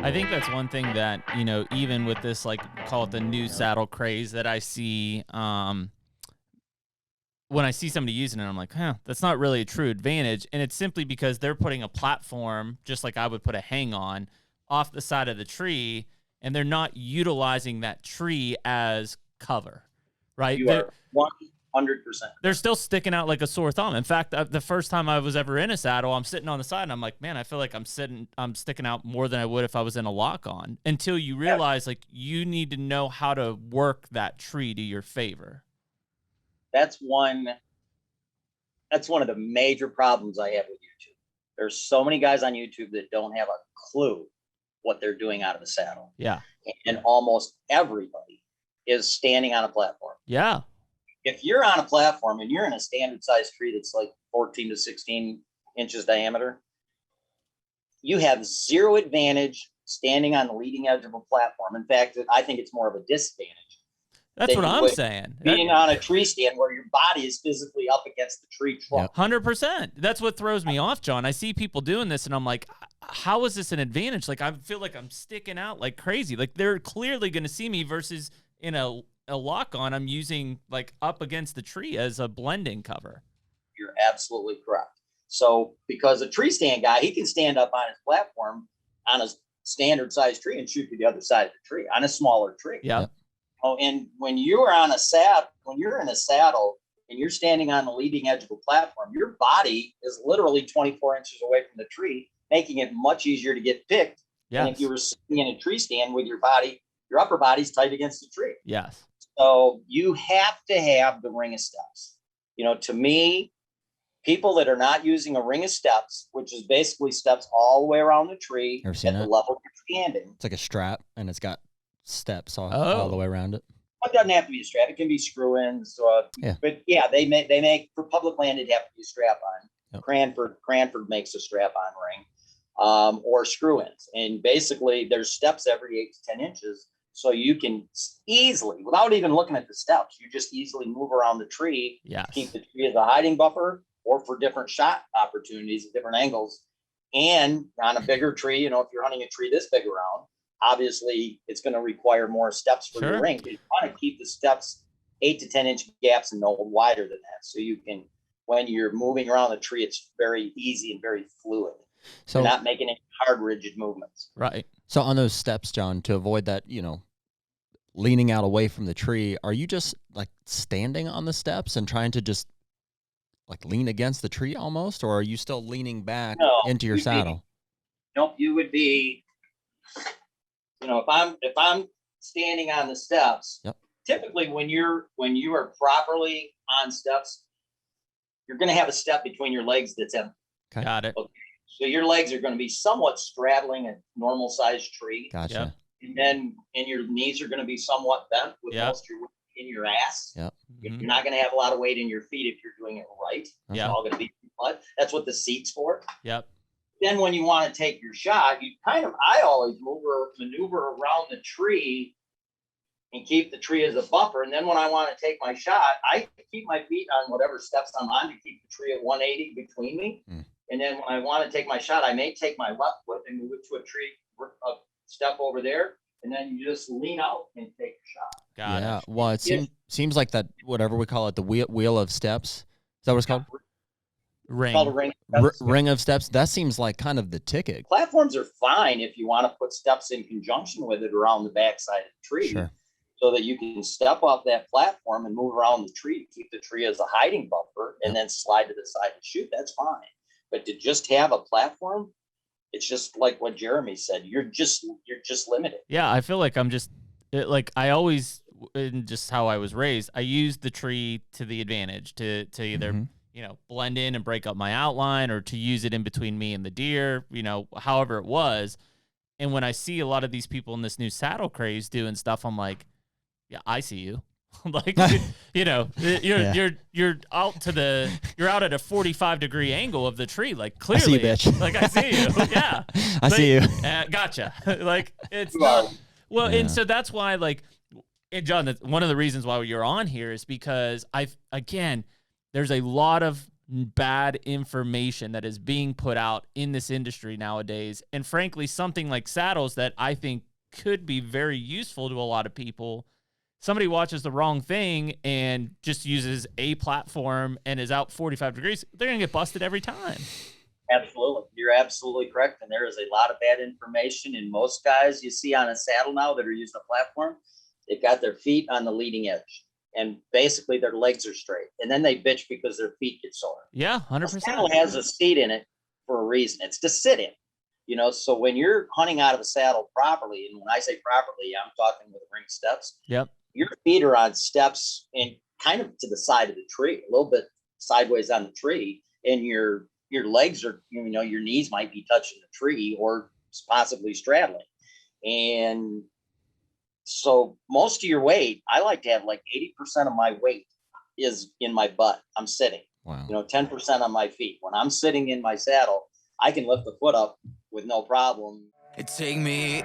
I think that's one thing that, even with this, like, call it the new saddle craze that I see, when I see somebody using it, I'm like, that's not really a true advantage. And it's simply because they're putting a platform, just like I would put a hang on, off the side of the tree, and they're not utilizing that tree as cover, right? You are 100%. They're still sticking out like a sore thumb. In fact, the first time I was ever in a saddle, I'm sitting on the side and I'm like, man, I feel like I'm sticking out more than I would if I was in a lock on, until you realize like you need to know how to work that tree to your favor. That's one of the major problems I have with YouTube. There's so many guys on YouTube that don't have a clue what they're doing out of a saddle. Yeah. And almost everybody is standing on a platform. Yeah. If you're on a platform and you're in a standard size tree that's like 14 to 16 inches diameter, you have zero advantage standing on the leading edge of a platform. In fact, I think it's more of a disadvantage. That's what I'm saying. Being on a tree stand where your body is physically up against the tree trunk. 100%. That's what throws me off, John. I see people doing this and I'm like, how is this an advantage? Like, I feel like I'm sticking out like crazy. Like, they're clearly going to see me versus in a lock on, I'm using like up against the tree as a blending cover. You're absolutely correct. So because a tree stand guy, he can stand up on his platform on a standard size tree and shoot to the other side of the tree on a smaller tree. Yeah. Oh, and when you're in a saddle and you're standing on the leading edge of a platform, your body is literally 24 inches away from the tree, making it much easier to get picked. Yes. And if you were sitting in a tree stand with your body, your upper body's tight against the tree. Yes. So you have to have the ring of steps. To me, people that are not using a ring of steps, which is basically steps all the way around the tree at the level you're standing. It's like a strap, and it's got steps all the way around it. It doesn't have to be a strap. It can be screw-ins. But yeah, they make for public land, it'd have to be a strap on. Yep. Cranford makes a strap-on ring, or screw-ins. And basically, there's steps every 8 to 10 inches. So you can easily, without even looking at the steps, you just easily move around the tree, keep the tree as a hiding buffer, or for different shot opportunities at different angles. And on a bigger tree, if you're hunting a tree this big around, obviously it's going to require more steps for your ring. You want to keep the steps 8 to 10 inch gaps and no wider than that. So you can, when you're moving around the tree, it's very easy and very fluid. So you're not making any hard, rigid movements. Right. So on those steps, John, to avoid that, leaning out away from the tree, are you just like standing on the steps and trying to just like lean against the tree almost, or are you still leaning back into your saddle? Nope, you would be, if I'm standing on the steps, typically when you are properly on steps, you're going to have a step between your legs that's empty. Okay. Got it. Okay. So your legs are going to be somewhat straddling a normal sized tree. Gotcha. And your knees are going to be somewhat bent with most of your weight in your ass. Yep. You're not going to have a lot of weight in your feet if you're doing it right. It's all going to be flat. That's what the seat's for. Yep. Then when you want to take your shot, I always maneuver around the tree and keep the tree as a buffer. And then when I want to take my shot, I keep my feet on whatever steps I'm on to keep the tree at 180 between me. And then when I want to take my shot, I may take my left foot and move it to a step over there. And then you just lean out and take your shot. Got it. Well, it seems like that, whatever we call it, the wheel of steps. Is that what it's called? Ring. It's called a ring. Ring of steps. That seems like kind of the ticket. Platforms are fine if you want to put steps in conjunction with it around the backside of the tree. Sure. So that you can step off that platform and move around the tree to keep the tree as a hiding buffer and then slide to the side and shoot. That's fine. But to just have a platform, it's just like what Jeremy said. You're just limited. Yeah, I feel like I'm just I always, in just how I was raised, I used the tree to the advantage to either blend in and break up my outline, or to use it in between me and the deer. However it was. And when I see a lot of these people in this new saddle craze doing stuff, I'm like, yeah, I see you. Like, you're out at a 45-degree angle of the tree. Like, clearly, I see you, bitch. Like, I see you. Yeah. I see you. Gotcha. Like, it's not, well, and so that's why, like, and John, one of the reasons why you're on here is because there's a lot of bad information that is being put out in this industry nowadays. And frankly, something like saddles that I think could be very useful to a lot of people. Somebody watches the wrong thing and just uses a platform and is out 45 degrees. They're going to get busted every time. Absolutely. You're absolutely correct. And there is a lot of bad information. And most guys you see on a saddle now that are using a platform, they've got their feet on the leading edge. And basically their legs are straight. And then they bitch because their feet get sore. Yeah, 100%. A saddle has a seat in it for a reason. It's to sit in. You know, so when you're hunting out of a saddle properly, and when I say properly, I'm talking with ring steps. Yep. Your feet are on steps and kind of to the side of the tree, a little bit sideways on the tree, and your legs are, you know, your knees might be touching the tree or possibly straddling. And so most of your weight, I like to have like 80% of my weight is in my butt. I'm sitting. Wow. You know, 10% on my feet. When I'm sitting in my saddle, I can lift the foot up with no problem. It take me